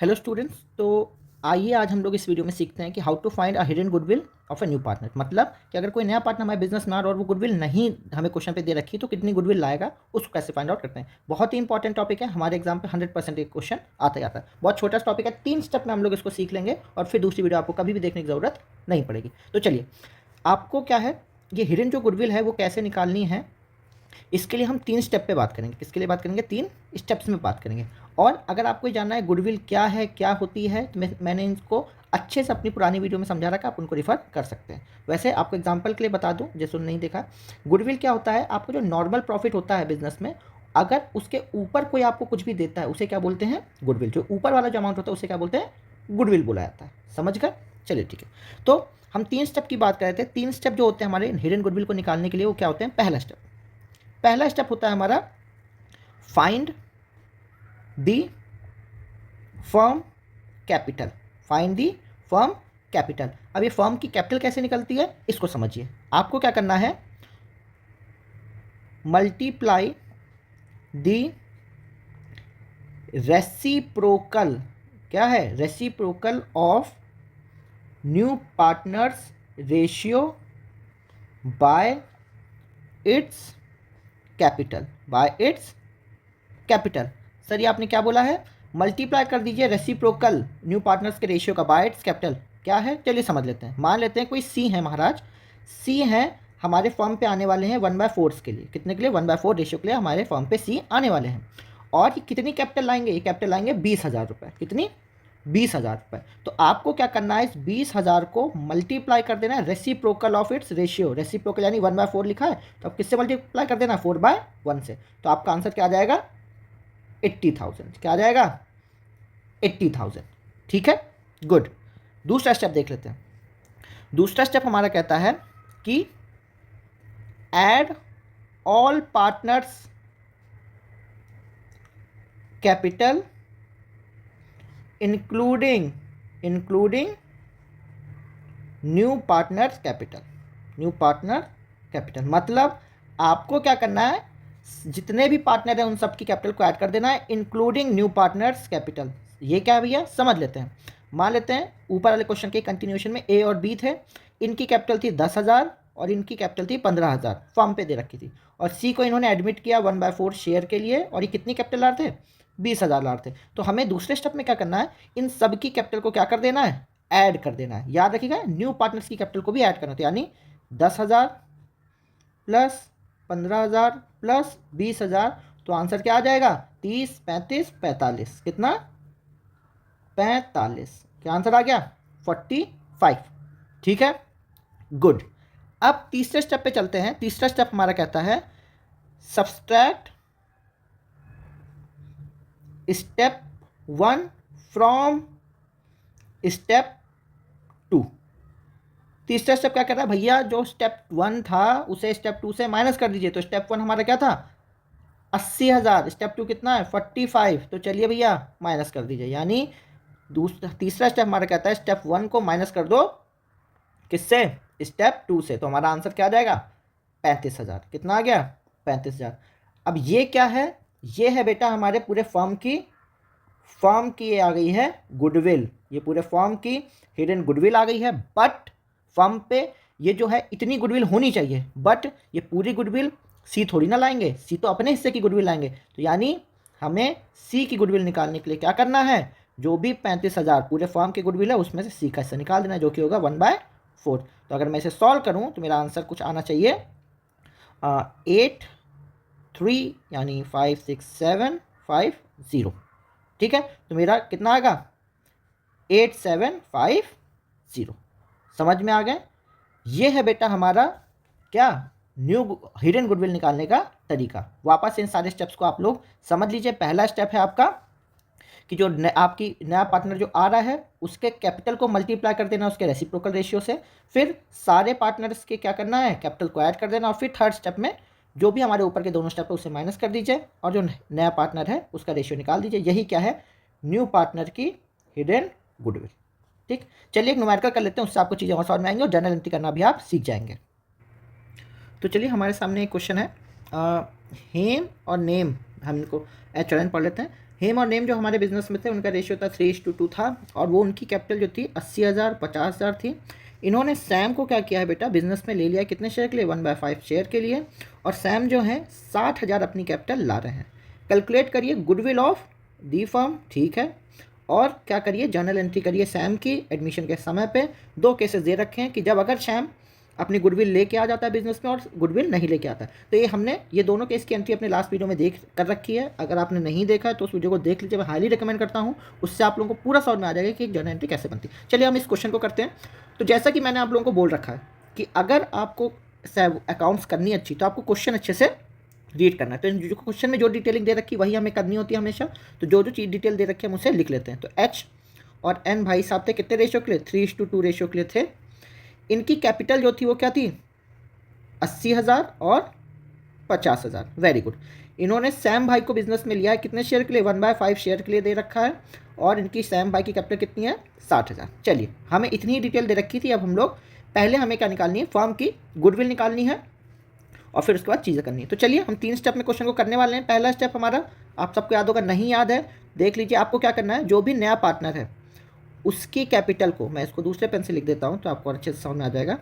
Hello students. तो आइए आज हम लोग इस वीडियो में सीखते हैं कि how to find a hidden goodwill of a new partner. मतलब कि अगर कोई नया पार्टनर हमारे बिजनेस में आ रहा है और वो गुडविल नहीं हमें क्वेश्चन पे दे रखी है तो कितनी गुडविल लाएगा उसको कैसे फाइंड आउट करते हैं। बहुत ही इंपॉर्टेंट टॉपिक है, हमारे एग्जाम पे 100% एक क्वेश्चन आता ही आता है। बहुत छोटा टॉपिक है, 3 स्टेप में हम लोग इसको सीख लेंगे और फिर दूसरी वीडियो आपको कभी भी देखने की ज़रूरत नहीं पड़ेगी। तो चलिए, आपको क्या है, ये हिडन जो गुडविल है वो कैसे निकालनी है, इसके लिए हम 3 स्टेप पे बात करेंगे। किसके लिए बात करेंगे? 3 स्टेप्स में बात करेंगे। और अगर आपको जानना है गुडविल क्या है, क्या होती है, तो मैंने इनको अच्छे से अपनी पुरानी वीडियो में समझा रखा है, आप उनको रिफर कर सकते हैं। वैसे आपको एग्जांपल के लिए बता दूं, जैसे नहीं देखा, गुडविल क्या होता है, आपको जो नॉर्मल प्रॉफिट होता है बिजनेस में, अगर उसके ऊपर कोई आपको कुछ भी देता है उसे क्या बोलते हैं? गुडविल। जो ऊपर वाला जो अमाउंट होता है उसे क्या बोलते हैं? गुडविल बोला जाता है। समझ गए? चलिए ठीक है। तो हम 3 स्टेप की बात कर रहे थे। 3 स्टेप जो होते हैं हमारे हिडन गुडविल को निकालने के लिए, वो क्या होते हैं? पहला स्टेप होता है हमारा find the firm capital. Find the firm capital. अब ये फर्म की कैपिटल कैसे निकलती है इसको समझिए। आपको क्या करना है? Multiply the reciprocal. क्या है? Reciprocal of new partners ratio by it's capital. Bye it's capital. Sir ये आपने क्या बोला है? मल्टीप्लाई कर दीजिए रेसिप्रोकल न्यू पार्टनर्स के रेशियो का बाय इट्स कैपिटल। क्या है? चलिए समझ लेते हैं। मान लेते हैं कोई सी है महाराज, सी है, हमारे फर्म पे आने वाले हैं 1/4 के लिए। कितने के लिए? 1/4 रेशियो के लिए हमारे फर्म पे सी आने वाले हैं। और ये कितनी कैपिटल लाएंगे? ये कैपिटल लाएंगे 20,000 रुपये। कितनी? 20,000 रुपये। तो आपको क्या करना है? इस 20,000 को मल्टीप्लाई कर देना है reciprocal of its ratio. Reciprocal यानी 1/4 लिखा है, तो अब किससे मल्टीप्लाई कर देना? 4/1 से। तो आपका आंसर क्या आ जाएगा? 80,000। क्या आ जाएगा? 80,000। ठीक है, गुड। दूसरा स्टेप देख लेते हैं। दूसरा स्टेप हमारा कहता है कि add all partners capital including new partners capital. New partner capital मतलब आपको क्या करना है? जितने भी पार्टनर हैं उन सब की कैपिटल को ऐड कर देना है, इंक्लूडिंग न्यू पार्टनर्स कैपिटल। ये क्या है भैया? समझ लेते हैं। मान लेते हैं ऊपर वाले क्वेश्चन के कंटिन्यूएशन में ए और बी थे। इनकी कैपिटल थी 10,000 और इनकी कैपिटल थी 15,000, फॉर्म पे दे रखी थी। और सी को इन्होंने एडमिट किया 1/4 शेयर के लिए, और ये कितनी कैपिटल ला रहे थे? 20,000 ला रहे थे। तो हमें दूसरे स्टेप में क्या करना है? इन सब की कैपिटल को क्या कर देना है? ऐड कर देना है। याद रखिएगा, न्यू पार्टनर्स की कैपिटल को भी ऐड करना, तो यानी 10,000 प्लस 15,000 प्लस 20,000। तो आंसर क्या आ जाएगा? 30, 35, 45। कितना? 45। क्या आंसर आ गया? 45। ठीक है, गुड। अब तीसरे स्टेप पे चलते हैं। तीसरा स्टेप हमारा कहता है सब्सट्रैक्ट स्टेप 1 फ्रॉम स्टेप 2। तीसरा स्टेप क्या कर रहा है भैया? जो स्टेप 1 था उसे स्टेप 2 से माइनस कर दीजिए। तो स्टेप 1 हमारा क्या था? 80,000। स्टेप 2 कितना है? 45। तो चलिए भैया माइनस कर दीजिए। यानी तीसरा स्टेप हमारा कहता है स्टेप 1 को माइनस कर दो किससे? स्टेप 2 से। तो हमारा आंसर क्या आ जाएगा? 35,000। कितना आ गया? 35,000। अब ये क्या है? ये है बेटा हमारे पूरे फर्म की ये आ गई है गुडविल। ये पूरे फर्म की हिडन गुडविल आ गई है। बट फर्म पे ये जो है इतनी गुडविल होनी चाहिए, बट ये पूरी गुडविल सी थोड़ी ना लाएंगे। सी तो अपने हिस्से की गुडविल लाएंगे। तो यानी हमें सी की गुडविल निकालने के लिए क्या करना है? जो भी 35,000 पूरे फर्म की गुडविल है उसमें से सी का हिस्सा निकाल देना है, जो कि होगा 1/4। तो अगर मैं इसे सॉल्व करूं तो मेरा आंसर कुछ आना चाहिए 8, 3 यानी 5, 6, 7, 5, 0। ठीक है, तो मेरा कितना आएगा? 8750। समझ में आ गए? ये है बेटा हमारा क्या? न्यू हिडन गुडविल निकालने का तरीका। वापस इन सारे स्टेप्स को आप लोग समझ लीजिए। पहला स्टेप है आपका कि जो आपकी नया पार्टनर जो आ रहा है उसके कैपिटल को मल्टीप्लाई कर देना उसके रेसिप्रोकल रेशियो से। फिर सारे पार्टनर्स के क्या करना है? कैपिटल को ऐड कर देना। और फिर थर्ड स्टेप में जो भी हमारे ऊपर के दोनों स्टेप है उसे माइनस कर दीजिए और जो नया पार्टनर है उसका रेशियो निकाल दीजिए। यही क्या है? न्यू पार्टनर की हिडन गुडविल। ठीक, चलिए एक न्यूमेरिकल कर लेते हैं, उससे आपको चीज़ें और समझ में आएंगी और जर्नल एंट्री करना भी आप सीख जाएंगे। तो चलिए हमारे सामने एक क्वेश्चन है, हेम और नेम, हम इनको एच पढ़ लेते हैं। हेम और नेम जो हमारे बिजनेस में थे उनका रेशियो था 3:2 था, और वो उनकी कैपिटल जो थी 80,000 50,000 थी। इन्होंने सैम को क्या किया है बेटा, बिजनेस में ले लिया कितने शेयर के लिए, 1/5 शेयर के लिए, और सैम जो है 60,000 अपनी कैपिटल ला रहे हैं। कैलकुलेट करिए गुडविल ऑफ दी फर्म, ठीक है, और क्या करिए जर्नल एंट्री करिए सैम की एडमिशन के समय पे। 2 केसेस दे रखे हैं कि जब अगर सैम अपनी गुडविल लेके आ जाता है बिजनेस में और गुडविल नहीं लेके आता है। तो ये हमने ये दोनों केस की एंट्री अपने लास्ट वीडियो में देख कर रखी है। अगर आपने नहीं देखा है तो उस वीडियो को देख लीजिए, मैं हाईली रिकमेंड करता हूँ। उससे आप लोगों को पूरा समझ में आ जाएगा कि एक जर्नल एंट्री कैसे बनती है। चलिए हम इस क्वेश्चन को करते हैं। तो जैसा कि मैंने आप लोगों को बोल रखा है कि अगर आपको अकाउंट्स करनी अच्छी तो आपको क्वेश्चन अच्छे से रीड करना है। तो जो क्वेश्चन में जो डिटेलिंग दे रखी वही हमें करनी होती है हमेशा। तो जो जो चीज़ डिटेल दे रखी है हम उसे लिख लेते हैं। तो एच और एन भाई साहब थे कितने रेशियो के लिए, 3:2 रेशियो के लिए थे। इनकी कैपिटल जो थी वो क्या थी, 80,000 और 50,000। Very good. इन्होंने सैम भाई को बिजनेस में लिया है कितने शेयर के लिए, 1/5 शेयर के लिए दे रखा है, और इनकी सैम भाई की कैपिटल कितनी है, 60,000। चलिए हमें इतनी ही डिटेल दे रखी थी। अब हम लोग पहले हमें क्या निकालनी है, फर्म की गुडविल निकालनी है, और फिर उसके बाद चीज़ें करनी है। तो चलिए हम 3 स्टेप में क्वेश्चन को करने वाले हैं। पहला स्टेप हमारा आप सबको याद होगा, नहीं याद है देख लीजिए। आपको क्या करना है, जो भी नया पार्टनर है उसकी कैपिटल को, मैं इसको दूसरे पेन से लिख देता हूँ तो आपको अच्छे से समझ में आ जाएगा।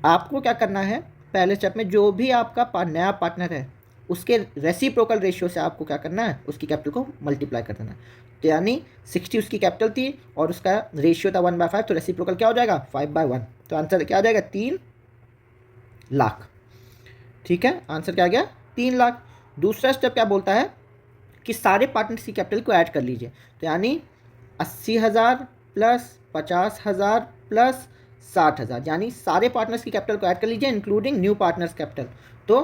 आपको क्या करना है, पहले स्टेप में जो भी आपका नया पार्टनर है उसके रेसिप्रोकल रेशियो से आपको क्या करना है, उसकी कैपिटल को मल्टीप्लाई कर देना है। तो यानी 60 उसकी कैपिटल थी और उसका रेशियो था 1/5, तो रेसिप्रोकल क्या हो जाएगा, 5/1। तो आंसर क्या आ जाएगा, 3 लाख। ठीक है, आंसर क्या आ गया, 3 लाख। दूसरा स्टेप क्या बोलता है कि सारे पार्टनर्स की कैपिटल को ऐड कर लीजिए। तो यानी 80,000 प्लस 50,000 प्लस 60,000, यानी सारे पार्टनर्स की कैपिटल को ऐड कर लीजिए इंक्लूडिंग न्यू पार्टनर्स कैपिटल। तो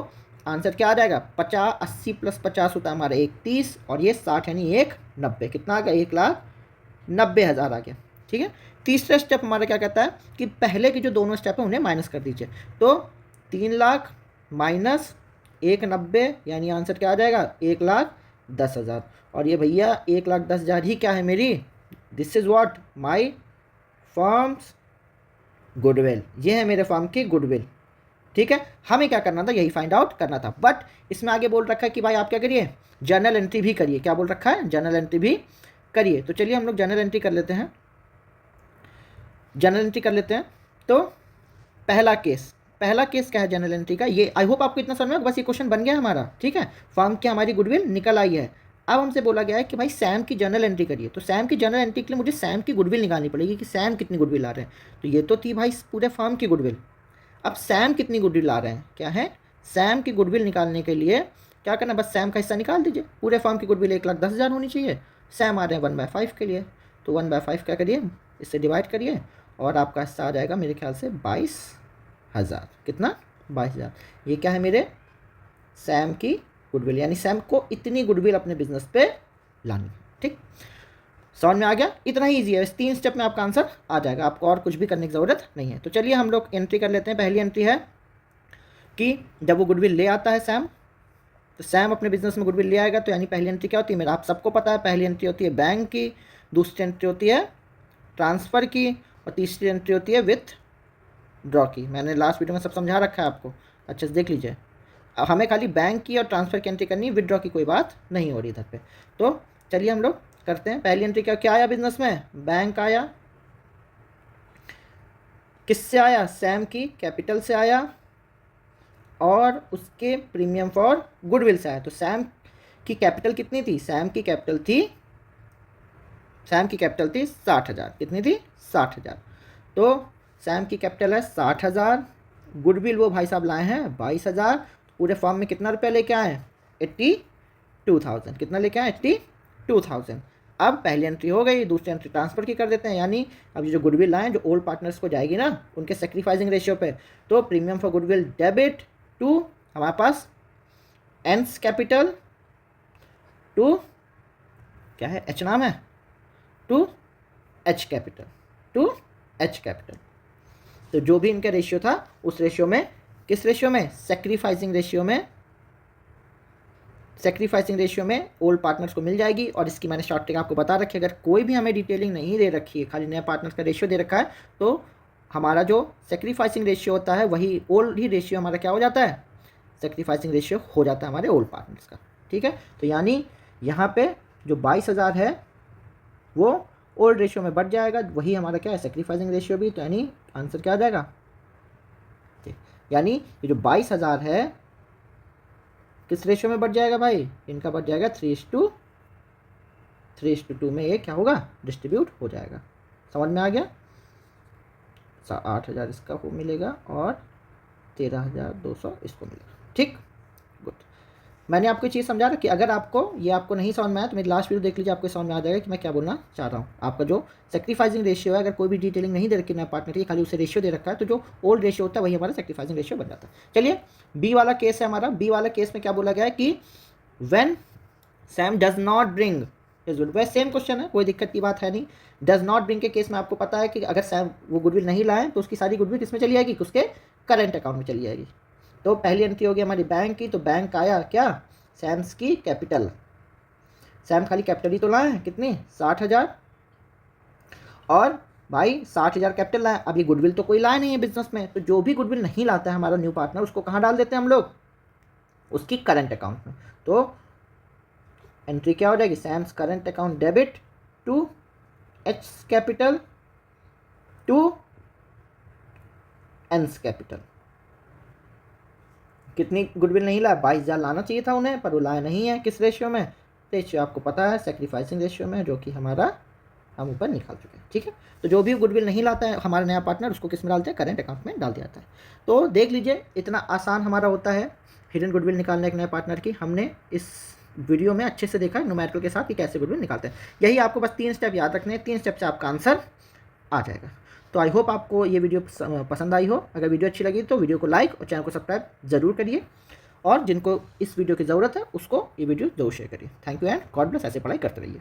आंसर क्या आ जाएगा, 50 80 प्लस 50 होता है हमारा 130, और ये 60 यानी 190। कितना आ गया, 1,90,000 आ गया। ठीक है। तीसरा स्टेप हमारा क्या कहता है कि पहले के जो दोनों स्टेप है उन्हें माइनस कर दीजिए। तो 3 लाख माइनस 190 यानी आंसर क्या आ जाएगा, 1,10,000। और ये भैया 1,10,000 ही क्या है मेरी, this is what my firms goodwill, ये है मेरे फर्म की गुडविल। ठीक है, हमें क्या करना था, यही फाइंड आउट करना था। बट इसमें आगे बोल रखा है कि भाई आप क्या करिए, जर्नल एंट्री भी करिए। क्या बोल रखा है, जर्नल एंट्री भी करिए। तो चलिए हम लोग जर्नल एंट्री कर लेते हैं, जर्नल एंट्री कर लेते हैं। तो पहला केस क्या है जर्नल एंट्री का, ये आई होप आपको इतना समझ में, बस ये क्वेश्चन बन गया हमारा। ठीक है, फर्म की हमारी गुडविल निकल आई है। अब हमसे बोला गया है कि भाई सैम की जर्नल एंट्री करिए। तो सैम की जर्नल एंट्री के लिए मुझे सैम की गुडविल निकालनी पड़ेगी कि सैम कितनी गुडविल ला रहे हैं। तो ये तो थी भाई पूरे फर्म की गुडविल। अब सैम कितनी गुडविल ला रहे हैं, क्या है, सैम की गुडविल निकालने के लिए क्या करना, बस सैम का हिस्सा निकाल दीजिए। पूरे फर्म की गुडविल 1,10,000 होनी चाहिए, सैम आ रहे हैं 1/5 के लिए। तो 1/5 क्या करिए, इससे डिवाइड करिए, और आपका हिस्सा आ जाएगा मेरे ख्याल से 22,000। कितना, 22,000। ये क्या है मेरे सैम की गुडविल, यानी सैम को इतनी गुडविल अपने बिजनेस पे लानी। ठीक, समझ में आ गया, इतना ही ईजी है। इस 3 स्टेप में आपका आंसर आ जाएगा, आपको और कुछ भी करने की ज़रूरत नहीं है। तो चलिए हम लोग एंट्री कर लेते हैं। पहली एंट्री है कि जब वो गुडविल ले आता है सैम, तो सैम अपने बिजनेस में गुडविल ले आएगा। तो यानी पहली एंट्री क्या होती है मेरा, आप सबको पता है, पहली एंट्री होती है बैंक की, दूसरी एंट्री होती है ट्रांसफ़र की, और तीसरी एंट्री होती है विथ ड्रॉ की। मैंने लास्ट वीडियो में सब समझा रखा है आपको, अच्छे से देख लीजिए। अब हमें खाली बैंक की और ट्रांसफ़र की एंट्री करनी है, विद ड्रॉ की कोई बात नहीं हो रही इधर पे। तो चलिए हम लोग करते हैं। पहली एंट्री क्या आया बिजनेस में, बैंक आया, किससे आया, सैम की कैपिटल से आया, और उसके प्रीमियम फॉर गुडविल से आया। तो सैम की कैपिटल कितनी थी, सैम की कैपिटल थी 60,000। कितनी थी, 60,000। तो सैम की कैपिटल है 60,000, गुडविल वो भाई साहब लाए हैं 22,000। पूरे फॉर्म में कितना रुपया लेके आए, 82,000। कितना लेके आए, 82,000। अब पहली एंट्री हो गई, दूसरी एंट्री ट्रांसफर की कर देते हैं। यानी अब जो गुडविल लाए जो ओल्ड पार्टनर्स को जाएगी ना उनके सेक्रीफाइसिंग रेशियो पे, तो premium for goodwill debit to हमारे पास एंस कैपिटल टू क्या है, एच नाम है, टू एच कैपिटल। तो जो भी इनका रेशियो था उस रेशियो में, किस रेशियो में, सेक्रीफाइसिंग रेशियो में ओल्ड पार्टनर्स को मिल जाएगी। और इसकी मैंने शॉर्ट ट्रिक आपको बता रखी है, अगर कोई भी हमें डिटेलिंग नहीं दे रखी है, खाली नए पार्टनर्स का रेशियो दे रखा है, तो हमारा जो सेक्रीफाइसिंग रेशियो होता है वही ओल्ड ही रेशियो हमारा क्या हो जाता है, सेक्रीफाइसिंग रेशियो हो जाता है हमारे ओल्ड पार्टनर्स का। ठीक है, तो यानी यहाँ पे जो 22,000 है वो ओल्ड रेशियो में बढ़ जाएगा, वही हमारा क्या है सेक्रीफाइसिंग रेशियो भी, तो यानी आंसर क्या आ जाएगा, यानी ये जो 22,000 है किस रेशियो में बढ़ जाएगा भाई, इनका बढ़ जाएगा 3:2 में ये क्या होगा डिस्ट्रीब्यूट हो जाएगा। समझ में आ गया। 8,000 इसका वो मिलेगा और 13,200 इसको मिलेगा। ठीक, गुड। मैंने आपको चीज़ समझा रहा कि अगर आपको ये आपको नहीं समझ में आया तो मेरी लास्ट वीडियो देख लीजिए, आपको समझ में आ जाएगा कि मैं क्या बोलना चाह रहा हूँ। आपका जो सेक्रीफाइसिंग रेशियो है, अगर कोई भी डिटेलिंग नहीं दे रखी नया पार्टनर की, खाली उसे रेशियो दे रखा है, तो जो ओल्ड रेशियो होता है वही हमारा सेक्रीफाइसिंग रेशियो बन जाता है। चलिए बी वाला केस है हमारा। बी वाला केस में क्या बोला गया है कि when Sam does not bring is goodwill, same question है, कोई दिक्कत की बात है नहीं। डज नॉट ब्रिंग के केस में आपको पता है कि अगर सैम वो गुडविल नहीं लाए तो उसकी सारी गुडविल किस में चली जाएगी, उसके करंट अकाउंट में चली जाएगी। तो पहली एंट्री होगी हमारी बैंक की, तो बैंक आया क्या सैम्स की कैपिटल। सैम खाली कैपिटल ही तो लाए हैं, कितनी 60,000, और भाई 60,000 कैपिटल लाए। अब ये गुडविल तो कोई लाया नहीं है बिजनेस में, तो जो भी गुडविल नहीं लाता है हमारा न्यू पार्टनर उसको कहाँ डाल देते हैं हम लोग, उसकी करंट अकाउंट में। तो एंट्री क्या हो जाएगी, Sam's current account debit to H capital to N's capital. कितनी गुडविल नहीं लाया, 22,000 लाना चाहिए था उन्हें, पर वो लाया नहीं है। किस रेशियो में, रेशियो आपको पता है सेक्रीफाइसिंग रेशियो में, जो कि हमारा हम ऊपर निकाल चुके हैं। ठीक है, तो जो भी गुडविल नहीं लाता है हमारा नया पार्टनर उसको किस में डालते हैं, करंट अकाउंट में डाल दिया जाता है। तो देख लीजिए इतना आसान हमारा होता है हिडन गुडविल निकालने एक नए पार्टनर की। हमने इस वीडियो में अच्छे से देखा है न्यूमेरिकल के साथ कि कैसे गुडविल निकालते हैं। यही आपको बस 3 स्टेप याद रखने हैं, 3 स्टेप से आपका आंसर आ जाएगा। तो आई होप आपको ये वीडियो पसंद आई हो। अगर वीडियो अच्छी लगी तो वीडियो को लाइक और चैनल को सब्सक्राइब जरूर करिए, और जिनको इस वीडियो की ज़रूरत है उसको ये वीडियो जरूर शेयर करिए। Thank you and God bless. ऐसे पढ़ाई करते रहिए।